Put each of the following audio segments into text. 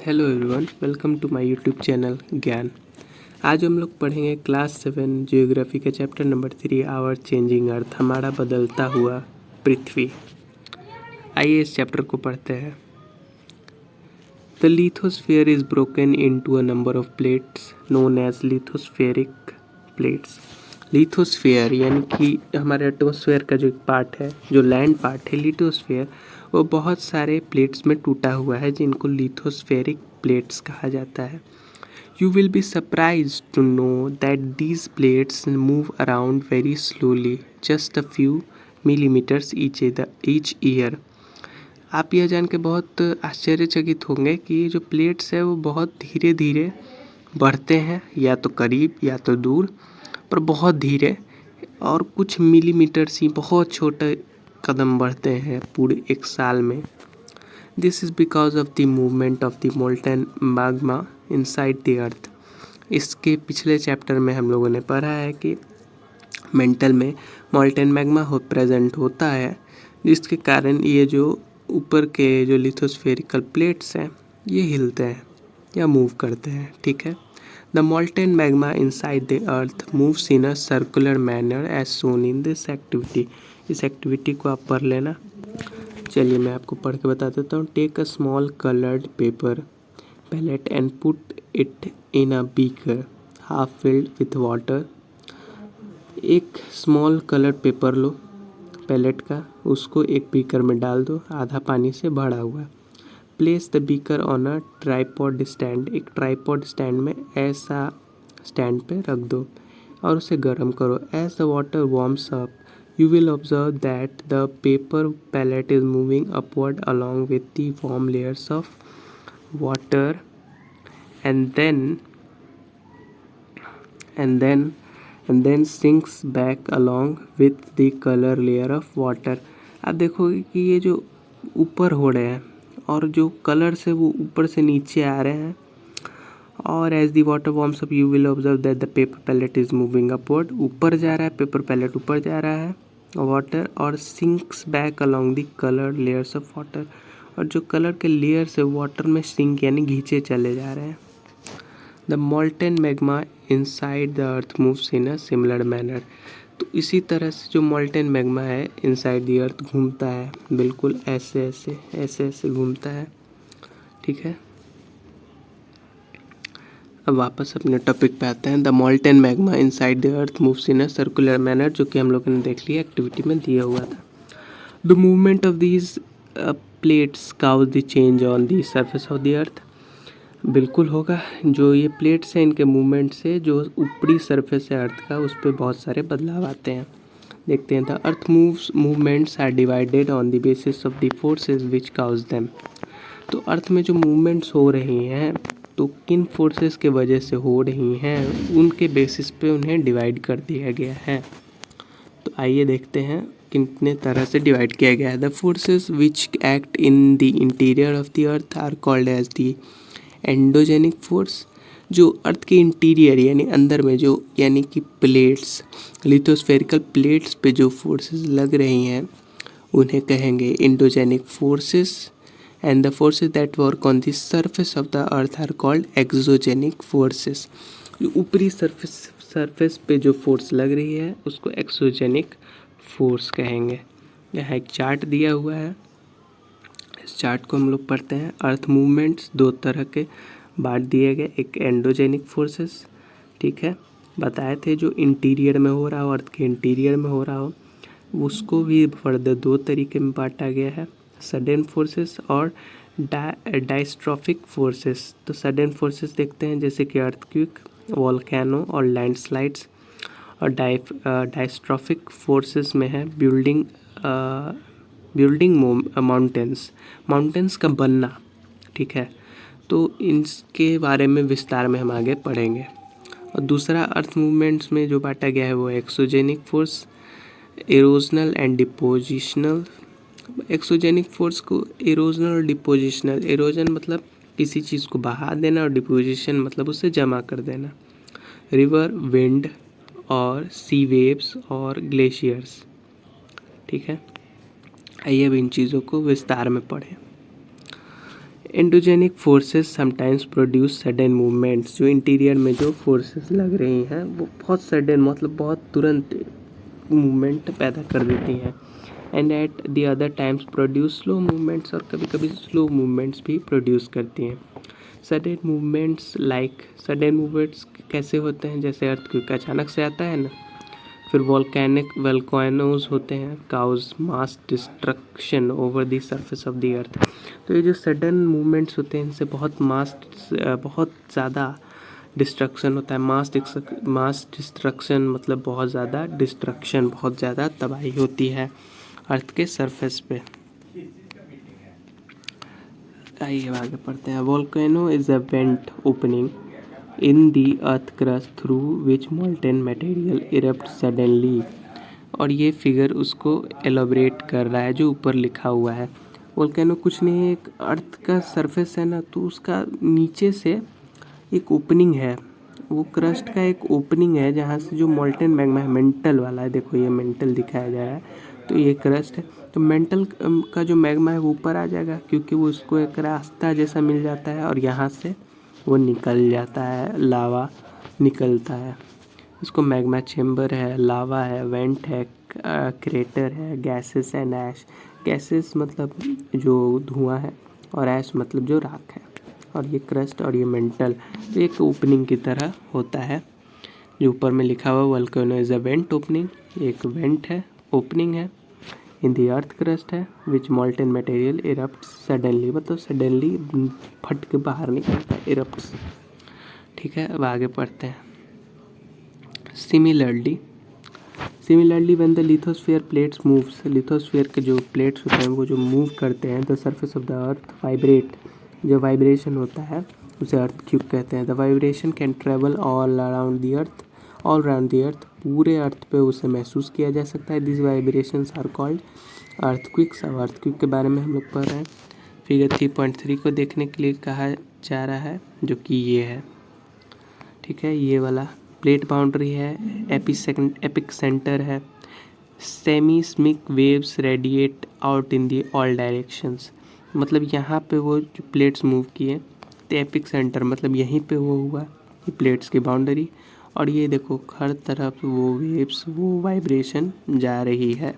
Hello everyone, welcome to my YouTube channel Gyan. आज हम लोग पढ़ेंगे क्लास 7 जियोग्राफी के chapter number 3 our changing earth, हमारा बदलता हुआ पृथ्वी। आइए इस चैप्टर को पढ़ते हैं। The lithosphere is broken into a number of plates known as lithospheric plates. Lithosphere यानी कि हमारे एटमॉस्फेयर का जो एक पार्ट है, जो लैंड पार्ट है लिथोस्फीयर, वो बहुत सारे प्लेट्स में टूटा हुआ है जिनको लिथोस्फेरिक प्लेट्स कहा जाता है। You will be surprised to know that these plates move around very slowly, just a few millimeters each year. आप यह जान के बहुत आश्चर्यचकित होंगे कि ये जो प्लेट्स है वो बहुत धीरे धीरे बढ़ते हैं, या तो करीब या तो दूर, पर बहुत धीरे, और कुछ मिलीमीटर ही बहुत छोटे कदम बढ़ते हैं पूरे एक साल में। This is because of the movement of the molten magma inside the अर्थ। इसके पिछले चैप्टर में हम लोगों ने पढ़ा है कि मेंटल में मोल्टन मैग्मा प्रेजेंट होता है, जिसके कारण ये जो ऊपर के जो लिथोस्फेरिकल प्लेट्स हैं ये हिलते हैं या मूव करते हैं। ठीक है। The molten magma inside the earth moves in a circular manner as shown in this activity. इस एक्टिविटी को आप पढ़ लेना। चलिए मैं आपको पढ़ के बता देता हूँ। Take a small coloured paper pellet and put it in a beaker half filled with water। एक स्मॉल कलर पेपर लो पैलेट का, उसको एक बीकर में डाल दो आधा पानी से भरा हुआ। Place the beaker on a tripod stand. एक ट्राईपॉड स्टैंड में ऐसा स्टैंड पे रख दो और उसे गर्म करो। As the water warms up you will observe that the paper pellet is moving upward along with the warm layers of water and then sinks back along with the color layer of water। आप देखोगे कि ये जो ऊपर हो रहे हैं और जो कलर से वो ऊपर से नीचे आ रहे हैं, और as the water warms up you will observe that the paper pellet is moving upward. ऊपर जा रहा है पेपर पैलेट, ऊपर जा रहा है वाटर, और sinks back along the colour layers of water, और जो कलर के लेयर्स है वाटर में सिंक यानी घींचे चले जा रहे हैं। The molten magma inside the earth moves in a similar manner. तो इसी तरह से जो मोल्टन मैग्मा है इनसाइड द अर्थ घूमता है, बिल्कुल ऐसे ऐसे घूमता है। ठीक है। अब वापस अपने टॉपिक पे आते हैं। The molten magma inside the earth moves in a circular manner, जो कि हम लोगों ने देख लिया, एक्टिविटी में दिया हुआ था। The movement of these plates cause the change on the surface of the earth. बिल्कुल होगा, जो ये प्लेट्स हैं इनके मूवमेंट से जो ऊपरी सरफेस है अर्थ का, उस पर बहुत सारे बदलाव आते हैं। देखते हैं। The earth movements are divided on the basis of the forces which cause them. तो अर्थ में जो मूवमेंट्स हो रही हैं तो किन फोर्सेस के वजह से हो रही हैं, उनके बेसिस पे उन्हें डिवाइड कर दिया गया है। तो आइए देखते हैं कितने तरह से डिवाइड किया गया है। The forces which act in the interior of the earth are called as the endogenic force. जो अर्थ के इंटीरियर यानी अंदर में जो यानी कि प्लेट्स, लिथोस्फेरिकल प्लेट्स पे जो फोर्सेस लग रही हैं उन्हें कहेंगे endogenic forces. And the forces that work on the surface of the earth are called exogenic forces. जो ऊपरी सरफेस पे जो फोर्स लग रही है उसको एक्सोजेनिक फोर्स कहेंगे। यहाँ एक चार्ट दिया हुआ है, इस चार्ट को हम लोग पढ़ते हैं। अर्थ मूवमेंट्स दो तरह के बांट दिए गए, एक एंडोजेनिक फोर्सेस, ठीक है, बताए थे, जो इंटीरियर में हो रहा हो, अर्थ के इंटीरियर में हो रहा हो, उसको भी फर्दर दो तरीके में बांटा गया है, सडन फोर्सेस और डायस्ट्रॉफिक फोर्सेस। तो सडन फोर्सेस देखते हैं जैसे कि अर्थक्वेक, वोल्केनो और लैंडस्लाइड्स, और डायस्ट्रॉफिक फोर्सेस में है बिल्डिंग माउंटेन्स का बनना। ठीक है। तो इनके बारे में विस्तार में हम आगे पढ़ेंगे। और दूसरा अर्थ मूवमेंट्स में जो बांटा गया है वो exogenic force, erosional and depositional. Exogenic force को एरोजनल और डिपोजिशनल, एरोजन मतलब किसी चीज़ को बहा देना और डिपोजिशन मतलब उसे जमा कर देना। रिवर, विंड और सी वेव्स और ग्लेशियर्स। ठीक है। आइए अब इन चीज़ों को विस्तार में पढ़ें। Endogenic forces sometimes produce sudden movements. जो इंटीरियर में जो फोर्सेस लग रही हैं वो बहुत सडन मतलब बहुत तुरंत मूवमेंट पैदा कर देती हैं। And at the other times produce slow movements, और कभी कभी स्लो मूवमेंट्स भी प्रोड्यूस करती हैं। सडन मूवमेंट्स कैसे होते हैं? जैसे अर्थक्वेक अचानक से आता है ना। फिर वोल्केनोज होते हैं, cause mass destruction over the surface of the earth. तो ये जो सडन मूवमेंट्स होते हैं इनसे बहुत ज़्यादा डिस्ट्रक्शन होता है। मास डिस्ट्रक्शन मतलब बहुत ज़्यादा डिस्ट्रक्शन, बहुत ज़्यादा तबाही होती है अर्थ के सरफेस पे। आइए आगे पढ़ते हैं। Volcano is a went opening in the earth crust through which molten material erupt suddenly. और ये फिगर उसको एलोबरेट कर रहा है जो ऊपर लिखा हुआ है। वोल्केनो कुछ नहीं है, एक अर्थ का सरफेस है ना, तो उसका नीचे से एक ओपनिंग है, वो क्रस्ट का एक ओपनिंग है जहाँ से जो मोल्टेन मैग्मा है, मेंटल वाला है, देखो ये मेंटल दिखाया जा रहा है, तो ये क्रस्ट है। तो मेंटल का जो मैग्मा है वो ऊपर आ जाएगा क्योंकि वो उसको एक रास्ता जैसा मिल जाता है और यहाँ से वो निकल जाता है, लावा निकलता है। इसको मैग्मा चेम्बर है, लावा है, वेंट है, क्रेटर है, गैसेस एंड ऐश। गैसेस मतलब जो धुआं है और ऐश मतलब जो राख है। और ये क्रस्ट और ये मेंटल तो एक ओपनिंग की तरह होता है जो ऊपर में लिखा हुआ volcano is a went opening. एक वेंट है, ओपनिंग है, इन द अर्थ क्रस्ट है विच मोल्टेन मटेरियल इरप्ट्स सडनली, मतलब सडनली फट के बाहर निकलता है, इरप्ट्स। ठीक है, अब आगे पढ़ते हैं। Similarly when the lithosphere plates moves, lithosphere के जो प्लेट्स होते हैं वो जो मूव करते हैं, the surface of the earth vibrate, जो वाइब्रेशन होता है उसे अर्थक्वेक कहते हैं। The vibration can travel all around the earth, पूरे अर्थ पे उसे महसूस किया जा सकता है। This vibrations are called earthquakes. अब अर्थक्वेक के बारे में हम लोग पढ़ रहे हैं। फिगर 3.3 को देखने के लिए कहा जा रहा है जो कि ये है। ठीक है, ये वाला प्लेट बाउंड्री है, एपिक सेंटर है, seismic waves radiate out in the all directions. मतलब यहाँ पे वो जो प्लेट्स मूव किए तो एपिक सेंटर मतलब यहीं पे वो हुआ, ये प्लेट्स की बाउंड्री। और ये देखो हर तरफ वो वेव्स, वो वाइब्रेशन जा रही है।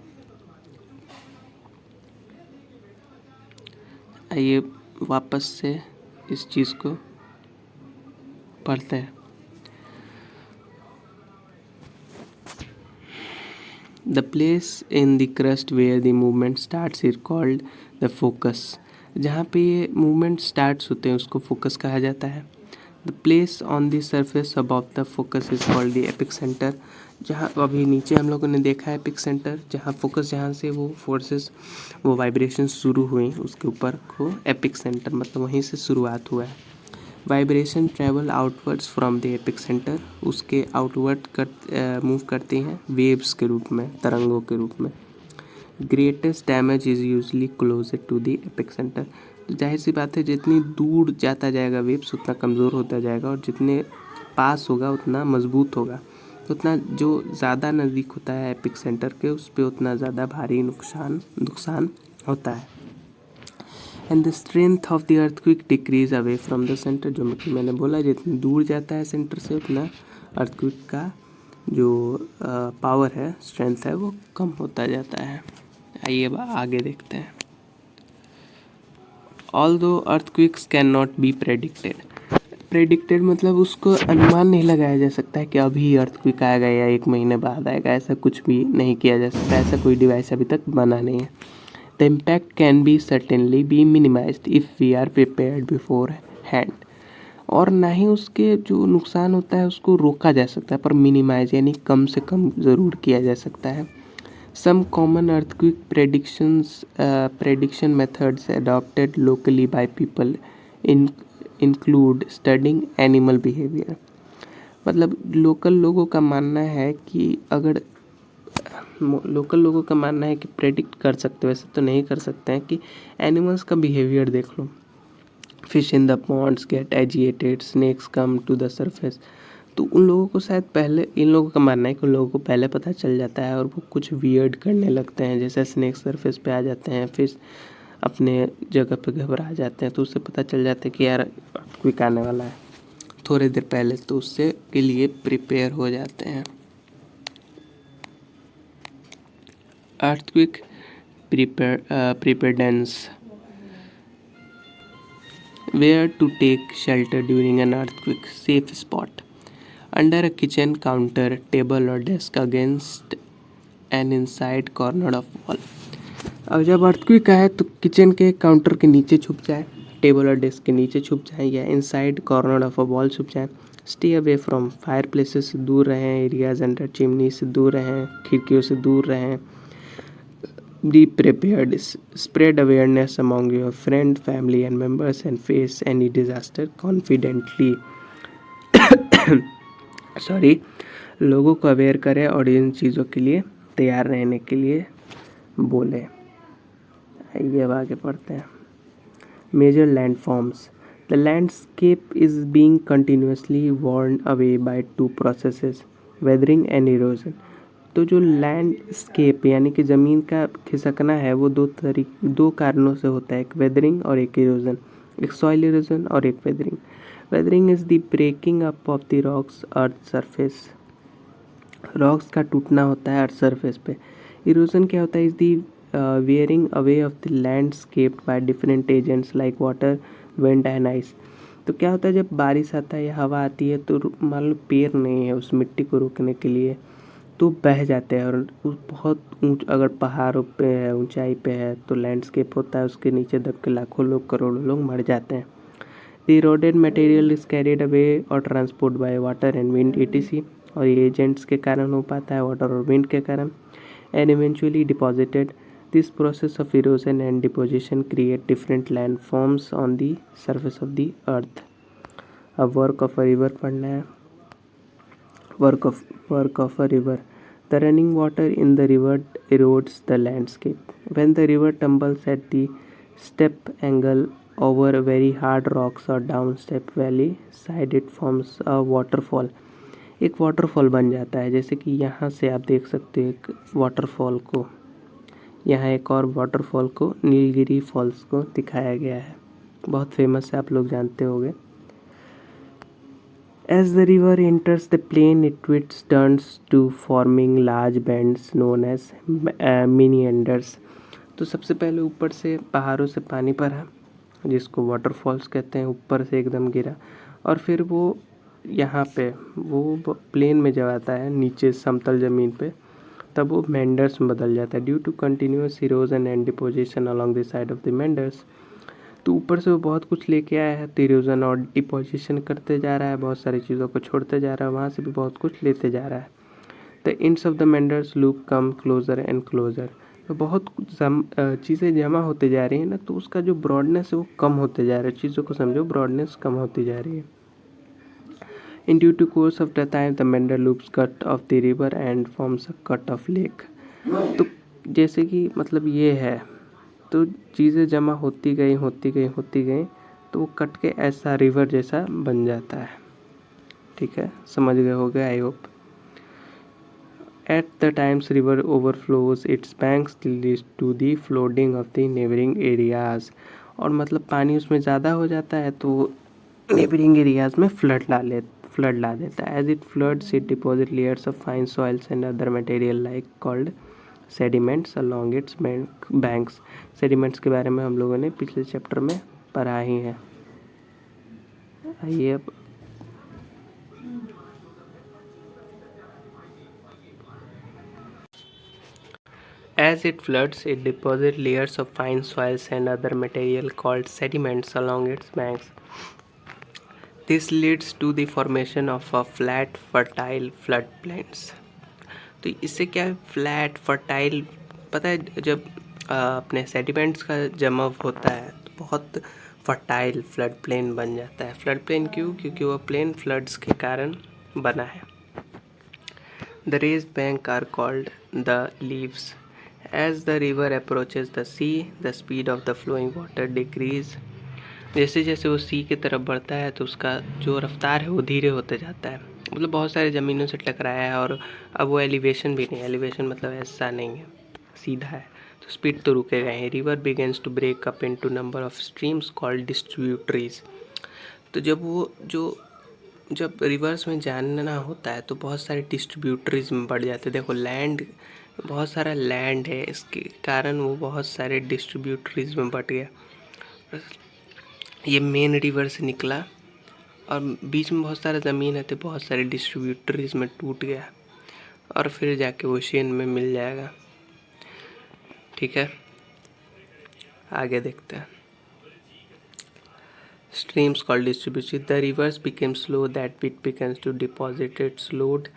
आइए वापस से इस चीज़ को पढ़ते हैं। The place in the crust where the movement starts is called the focus। जहाँ पे ये movement starts होते हैं उसको focus कहा जाता है। The place on the surface above the focus is called the epic center। जहाँ अभी नीचे हम लोगों ने देखा है epic center, जहाँ focus, जहाँ से वो forces, वो vibrations शुरू हुई, उसके ऊपर को epic center मतलब वहीं से शुरुआत हुआ है। Vibration travel outwards from the epic centre, उसके आउटवर्ड मूव करती हैं वेव्स के रूप में, तरंगों के रूप में। Greatest damage is usually closer to the epicentre. तो जाहिर सी बात है जितनी दूर जाता जाएगा वेव्स उतना कमज़ोर होता जाएगा, और जितने पास होगा उतना मजबूत होगा। तो उतना जो ज़्यादा नज़दीक होता है एपिक सेंटर के उस पर उतना ज़्यादा भारी नुकसान होता है। And the strength of the earthquake decrease away from the centre. जो कि मैंने बोला जितनी दूर जाता है सेंटर से उतना अर्थक्वेक का जो पावर है, स्ट्रेंथ है, वो कम होता जाता है। आइए आगे देखते हैं। Although earthquakes can not be predicted मतलब उसको अनुमान नहीं लगाया जा सकता है कि अभी अर्थक्वेक आएगा या 1 महीने बाद आएगा, ऐसा कुछ भी नहीं किया जा सकता। ऐसा कोई डिवाइस अभी तक बना नहीं है। The impact can be certainly be minimized if we are prepared beforehand। और ना ही उसके जो नुकसान होता है उसको रोका जा सकता है, पर मिनिमाइज यानी कम से कम ज़रूर किया जा सकता है। Some common earthquake prediction methods adopted locally by people include studying animal behavior। मतलब लोकल लोगों का मानना है कि प्रेडिक्ट कर सकते हो, वैसे तो नहीं कर सकते हैं, कि एनिमल्स का बिहेवियर देख लो। Fish in the ponds get agitated, snakes come to the surface. तो उन लोगों को शायद पहले, इन लोगों का मानना है कि उन लोगों को पहले पता चल जाता है और वो कुछ वियर्ड करने लगते हैं, जैसे स्नेक्स सरफेस पे आ जाते हैं, फिश अपने जगह पे घबरा जाते हैं, तो उससे पता चल जाता है कि यार अर्थक्वेक आने वाला है थोड़ी देर पहले, तो उससे के लिए प्रिपेयर हो जाते हैं। Earthquake preparedness, where to take shelter during an earthquake, safe spot under a kitchen counter, table or desk, against an inside corner of wall। अब जब अर्थक्वेक आए तो किचन के काउंटर के नीचे छुप जाए, टेबल और डेस्क के नीचे छुप जाए, या inside corner of a wall छुप जाए। Stay away from fire places से दूर रहें, एरियाज अंडर चिमनी से दूर रहें, खिड़कियों से दूर रहें। Be prepared, spread awareness among your friend, family and members and face any disaster confidently। Sorry, लोगों को अवेयर करें और इन चीज़ों के लिए तैयार रहने के लिए बोले। आइए अब आगे पढ़ते हैं। Major landforms, the landscape is being continuously worn away by two processes, weathering and erosion। तो जो लैंडस्केप यानी कि ज़मीन का खिसकना है वो दो कारणों से होता है, एक वेदरिंग और एक इरोजन, एक सॉइल इरोजन और एक weathering. Weathering is the breaking up of the rocks earth surface, rocks का टूटना होता है अर्थ सरफेस पे। इरोजन क्या होता है, is the wearing away of the landscape by different agents like water, wind and ice. तो क्या होता है, जब बारिश आता है या हवा आती है तो मान लो पेड़ नहीं है उस मिट्टी को रोकने के लिए, तो बह जाते हैं। और उस बहुत अगर पहाड़ों पे है, ऊंचाई पे है, तो लैंडस्केप होता है, उसके नीचे दब के लाखों लोग, करोड़ों लोग मर जाते हैं। The eroded material is carried away और transport by water and wind etc। और ये एजेंट्स के कारण हो पाता है, वाटर और विंड के कारण, and eventually deposited. This process of erosion and deposition create different land forms on the surface of the अर्थ। अब वर्क ऑफ अ रिवर पढ़ना है। Work of a river, the running water in the river erodes the landscape। When the river tumbles at the step angle over very hard rocks or down steep valley side, it forms a waterfall। एक waterfall बन जाता है, जैसे कि यहाँ से आप देख सकते हो एक वाटरफॉल को, यहाँ एक और वाटरफॉल को, नीलगिरी फॉल्स को दिखाया गया है, बहुत फेमस है, आप लोग जानते होंगे। As the river enters the plain, it twists turns to forming large bends known as meanders। तो सबसे पहले ऊपर से पहाड़ों से पानी पड़ा, जिसको वाटरफॉल्स कहते हैं, ऊपर से एकदम गिरा, और फिर वो यहाँ पे वो प्लेन में जब आता है नीचे समतल ज़मीन पे, तब वो मेंडर्स में बदल जाता है due to continuous erosion and deposition along the side of the meanders. तो ऊपर से वो बहुत कुछ लेके आया है, तो इरोजन और डिपोजिशन करते जा रहा है, बहुत सारी चीज़ों को छोड़ते जा रहा है, वहाँ से भी बहुत कुछ लेते जा रहा है। The ends of the meanders loop come closer and closer. तो बहुत चीज़ें जमा होते जा रही हैं ना, तो उसका जो ब्रॉडनेस है वो कम होते जा रहा है, चीज़ों को समझो, ब्रॉडनेस कम होती जा रही है। In due to course of the time the meander loops cut off the river and forms a cut off lake. तो जैसे कि मतलब ये है, तो चीज़ें जमा होती गई तो वो कट के ऐसा रिवर जैसा बन जाता है। ठीक है, समझ गए होगे I hope. At the times river overflows its banks leads to the flooding of the neighbouring areas. और मतलब पानी उसमें ज़्यादा हो जाता है तो नेबरिंग एरियाज में फ्लड ला देता है। As it floods it deposit layers of fine soils and other material like called sediments along its banks. Sediments के बारे में हम लोगों ने पिछले चैप्टर में पढ़ा ही है। आइए अब As it floods, it deposits layers of fine soils and other material called sediments along its banks. This leads to the formation of a flat, fertile floodplains। तो इससे क्या है, फ्लैट फर्टाइल, पता है जब अपने सेडिमेंट्स का जमा होता है तो बहुत फर्टाइल फ्लड प्लेन बन जाता है। फ्लड प्लेन क्यों? क्योंकि वह प्लेन फ्लड्स के कारण बना है। The raised bank are called the levees. As the river approaches the sea the speed of the flowing water decrease. जैसे जैसे वो सी की तरफ बढ़ता है तो उसका जो रफ्तार है वो धीरे होते जाता है। मतलब बहुत सारे ज़मीनों से टकराया है और अब वो एलिवेशन भी नहीं, एलिवेशन मतलब ऐसा नहीं है, सीधा है, तो स्पीड तो रुकेगा ही। River begins to break up into number of streams called distributaries. तो जब रिवर्स में जानना होता है तो बहुत सारे डिस्ट्रीब्यूटरीज में बढ़ जाते हैं। देखो लैंड, बहुत सारा लैंड है, इसके कारण वो बहुत सारे डिस्ट्रीब्यूटरीज में बढ़ गया। ये मेन रिवर से निकला और बीच में बहुत सारा ज़मीन है तो बहुत सारे डिस्ट्रीब्यूटरीज में टूट गया और फिर जाके ओशियन में मिल जाएगा। ठीक है, आगे देखते हैं। Streams called distribution. The rivers became slow that it begins to deposit its load.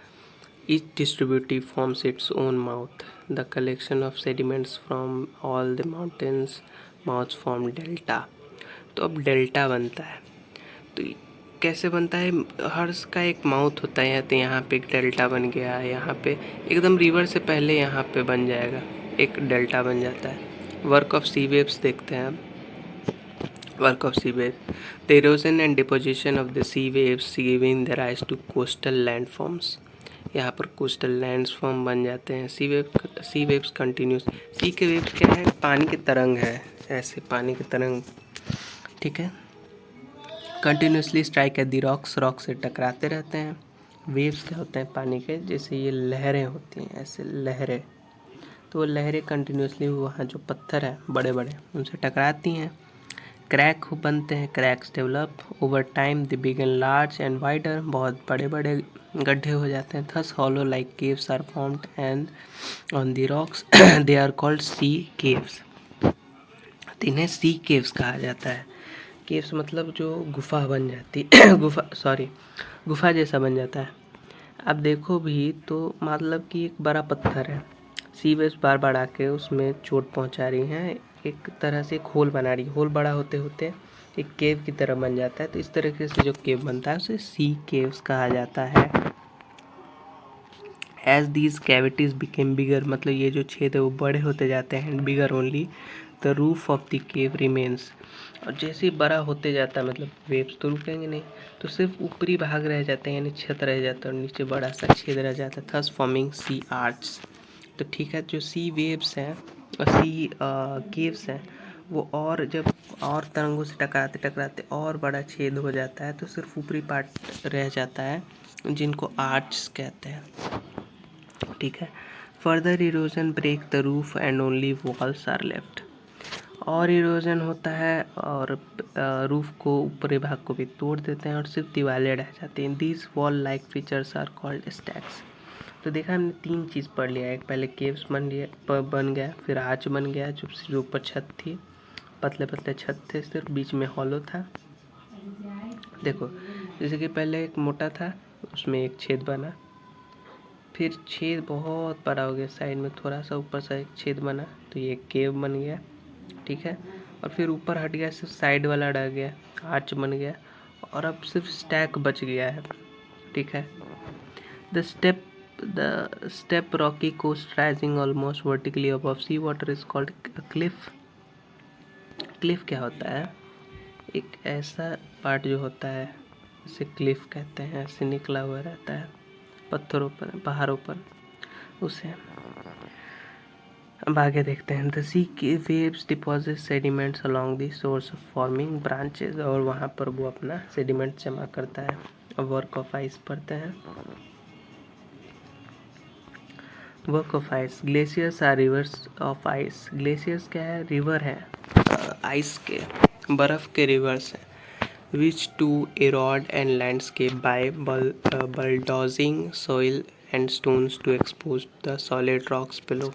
Each distributary forms its own mouth. The collection of sediments from all the mountains mouths form delta. तो अब delta बनता है। तो कैसे बनता है? हर का एक माउथ होता है, तो यहाँ पे एक डेल्टा बन गया, यहाँ पे एकदम रिवर से पहले यहाँ पे बन जाएगा, एक डेल्टा बन जाता है। वर्क ऑफ सी वेव्स देखते हैं अब। Work of sea waves. The erosion and deposition of the sea waves giving the rise to coastal landforms. यहाँ पर कोस्टल लैंडफॉर्म बन जाते हैं। सी वेव्स कंटिन्यूस। सी के वेव्स क्या है? पानी के तरंग है, ऐसे पानी के तरंग। ठीक है, continuously strike at the rocks, rock से टकराते रहते हैं। वेव्स क्या होते हैं? पानी के, जैसे ये लहरें होती हैं, ऐसे लहरें। तो वो लहरें कंटिन्यूसली वहाँ जो पत्थर है बड़े बड़े उनसे टकराती हैं। क्रैक बनते हैं, cracks develop over time, they began larger and wider, बहुत बड़े बड़े गड्ढे हो जाते हैं। Thus hollow like caves are formed and on the rocks they are called sea caves. तो इन्हें सी केव्स कहा जाता है। केव्स मतलब जो गुफा बन जाती गुफा जैसा बन जाता है। अब देखो भी तो मतलब कि एक बड़ा पत्थर है, सी वेव्स बार बार आके उसमें चोट पहुंचा रही हैं, एक तरह से एक होल बना रही है। होल बड़ा होते होते एक केव की तरह बन जाता है। तो इस तरीके से जो केव बनता है उसे सी केव्स कहा जाता है। एज दीज कैविटीज बिकेम बिगर, मतलब ये जो छेद है वो बड़े होते जाते हैं, bigger only the roof of the cave remains. और जैसे ही बड़ा होते जाता है, मतलब वेव्स तो रुकेंगे नहीं, तो सिर्फ ऊपरी भाग रह जाते हैं, यानी छत रह जाता है और नीचे बड़ा सा छेद रह जाता है, थस फॉर्मिंग सी आर्ट्स। तो ठीक है, जो सी वेव्स हैं और सी केव्स हैं वो और जब और तरंगों से टकराते टकराते और बड़ा छेद हो जाता है तो सिर्फ ऊपरी पार्ट रह जाता है, जिनको आर्ट्स कहते हैं। ठीक है, further erosion break the roof and only walls are left. और इरोजन होता है और रूफ को, ऊपरी भाग को भी तोड़ देते हैं और सिर्फ दीवारें रह जाती हैं। These wall like features are called stacks. तो देखा हमने तीन चीज़ पढ़ लिया। एक पहले केव्स बन गया, फिर आर्च बन गया जो ऊपर छत थी, पतले पतले छत थे, सिर्फ बीच में हॉलो था। देखो जैसे कि पहले एक मोटा था, उसमें एक छेद बना, फिर छेद बहुत बड़ा हो गया, साइड में थोड़ा सा ऊपर सा एक छेद बना, तो ये केव बन गया। ठीक है, और फिर ऊपर हट गया, सिर्फ साइड वाला रह गया, आर्च बन गया, और अब सिर्फ स्टैक बच गया है। ठीक है, the steep rocky coast rising almost vertically above sea water is called cliff. Cliff क्या होता है? एक ऐसा पार्ट जो होता है इसे क्लिफ कहते हैं, ऐसे निकला हुआ रहता है पत्थरों पर, पहाड़ों पर, उसे। अब आगे देखते हैं। The sea waves deposit sediments along the shores forming branches, और वहाँ पर वो अपना सेडिमेंट जमा करता है। वर्क ऑफ आइस पढ़ते हैं। Work of ice, glaciers are rivers of ice. Glaciers क्या है? रिवर है आइस के, बर्फ़ के रिवर्स हैं। Which to erode and landscape by bulldozing soil and stones to expose the solid rocks below.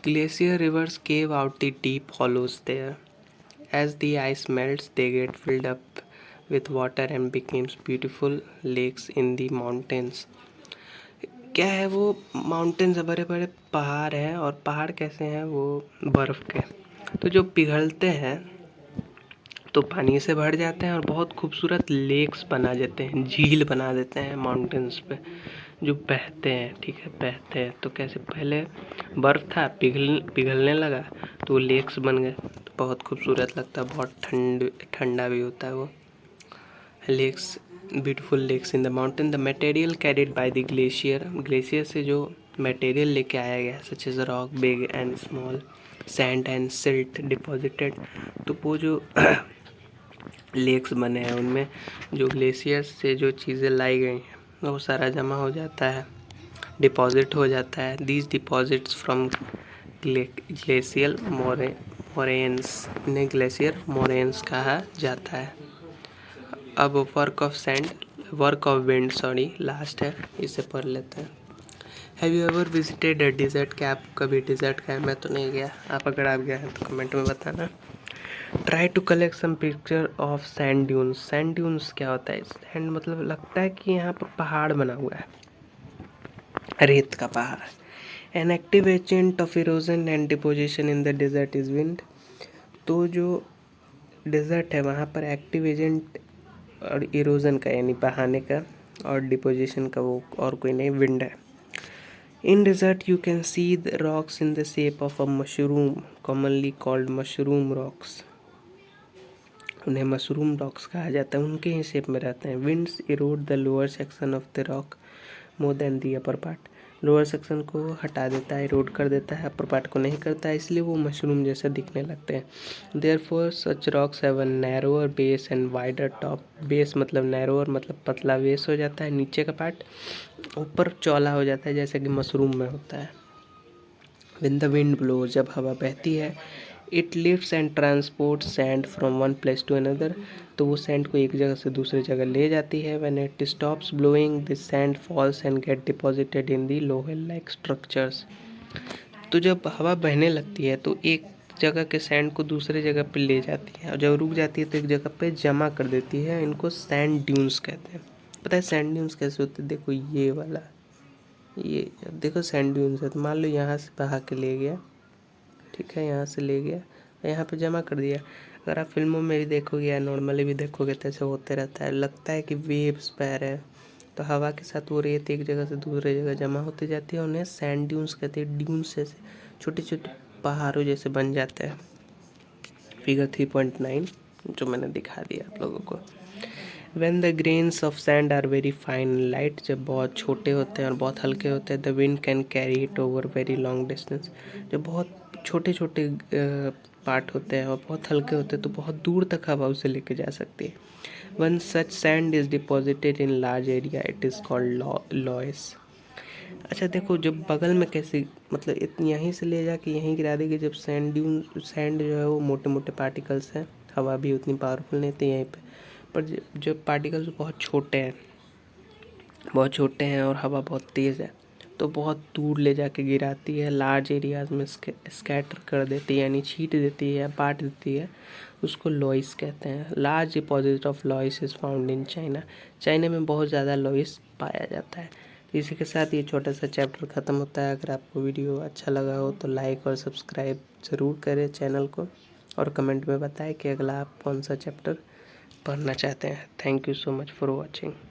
Glacier rivers cave out the deep hollows there. As the ice melts, they get filled up with water and becomes beautiful lakes in the mountains. क्या है वो? Mountains बड़े बड़े पहाड़ हैं, और पहाड़ कैसे हैं? वो बर्फ़ के, तो जो पिघलते हैं तो पानी से भर जाते हैं और बहुत खूबसूरत लेक्स बना देते हैं, झील बना देते हैं माउंटेन्स पे जो बहते हैं। ठीक है, बहते हैं तो कैसे? पहले बर्फ़ था, पिघलने लगा तो लेक्स बन गए, तो बहुत खूबसूरत लगता है, बहुत ठंडा भी होता है वो lakes. Beautiful lakes in the mountain. The material carried by the glacier, glacier से जो मटेरियल लेके आया गया, such as rock big and small, sand and silt deposited. तो वो जो लेक्स बने हैं उनमें जो ग्लेशियर्स से जो चीज़ें लाई गई हैं वो सारा जमा हो जाता है, डिपॉजिट हो जाता है। These deposits from glacial moraines, इन्हें ग्लेशियर मोरेन्स कहा जाता है। अब वर्क ऑफ विंड लास्ट है, इसे पढ़ लेते हैं। Have you ever visited a desert? क्या आप कभी डिज़र्ट गए? मैं तो नहीं गया, आप अगर आप गए हैं तो कमेंट में बताना। Try to collect some picture of sand dunes. Sand dunes क्या होता है? सैंड मतलब लगता है कि यहाँ पर पहाड़ बना हुआ है, रेत का पहाड़। An active agent of erosion and deposition in the desert is wind. तो जो डेजर्ट है वहाँ पर एक्टिव एजेंट और इरोजन का यानी बहाने का और डिपोजिशन का वो और कोई नहीं, विंड है। In desert you can see the rocks in the shape of a mushroom commonly called mushroom rocks. उन्हें मशरूम रॉक्स कहा जाता है, उनके ही शेप में रहते हैं। Winds erode the lower section of the rock more than the upper part. Lower section को हटा देता है, इरोड कर देता है, अपर पार्ट को नहीं करता है, इसलिए वो मशरूम जैसे दिखने लगते हैं। Therefore such rocks have a narrower base and wider top. Base मतलब नैरोअर मतलब पतला बेस हो जाता है, नीचे का पार्ट ऊपर चौड़ा हो जाता है जैसे कि मशरूम में होता है। When the wind blows, जब हवा बहती है, it lifts and transport sand from one place to another. तो वो सैंड को एक जगह से दूसरी जगह ले जाती है। When it stops blowing this sand falls and get deposited in the लोहे लाइक स्ट्रक्चर्स। तो जब हवा बहने लगती है तो एक जगह के सैंड को दूसरे जगह पे ले जाती है और जब रुक जाती है तो एक जगह पे जमा कर देती है। इनको सैंड ड्यून्स कहते हैं। पता है सैंड ड्यून्स कैसे होते हैं? देखो ये वाला, ये देखो सैंड ड्यून्स है। तो मान लो यहाँ से बहा के ले गया, ठीक है, यहाँ से ले गया, यहाँ पे जमा कर दिया। अगर आप फिल्मों में भी देखोगे या नॉर्मली भी देखोगे तो ऐसे होते रहता है, लगता है कि वेव्स बह रहे हैं। तो हवा के साथ वो रेत एक जगह से दूसरे जगह जमा होती जाती है, उन्हें सैंड ड्यून्स कहते हैं। ड्यून्स जैसे छोटे छोटे पहाड़ों जैसे बन जाते हैं। फिगर 3.9 जो मैंने दिखा दिया आप लोगों को। When the grains of sand are very fine light, जब बहुत छोटे होते हैं और बहुत हल्के होते हैं, the wind can carry it over very long distance। जब बहुत छोटे छोटे पार्ट होते हैं और बहुत हल्के होते हैं तो बहुत दूर तक हवा उसे लेके जा सकती है। When such sand is deposited in large area, it is called loess। अच्छा देखो, जब बगल में कैसे मतलब इतनी यहीं से ले जाके यहीं गिरा देगी। जब सैंड जो है वो मोटे मोटे पार्टिकल्स हैं, हवा भी उतनी पावरफुल नहीं थी यहीं पे। पर जब पार्टिकल्स बहुत छोटे हैं और हवा बहुत तेज़ है तो बहुत दूर ले जाके गिराती है, लार्ज एरियाज में स्कैटर कर देती है यानी छीट देती है या बांट देती है। उसको लॉइस कहते हैं। Large deposit of लॉइस is found in China. China में बहुत ज़्यादा लॉइस पाया जाता है। इसी के साथ ये छोटा सा चैप्टर ख़त्म होता है। अगर आपको वीडियो अच्छा लगा हो तो लाइक और सब्सक्राइब ज़रूर करें चैनल को और कमेंट में बताएं कि अगला आप कौन सा चैप्टर पढ़ना चाहते हैं। Thank you so much for watching.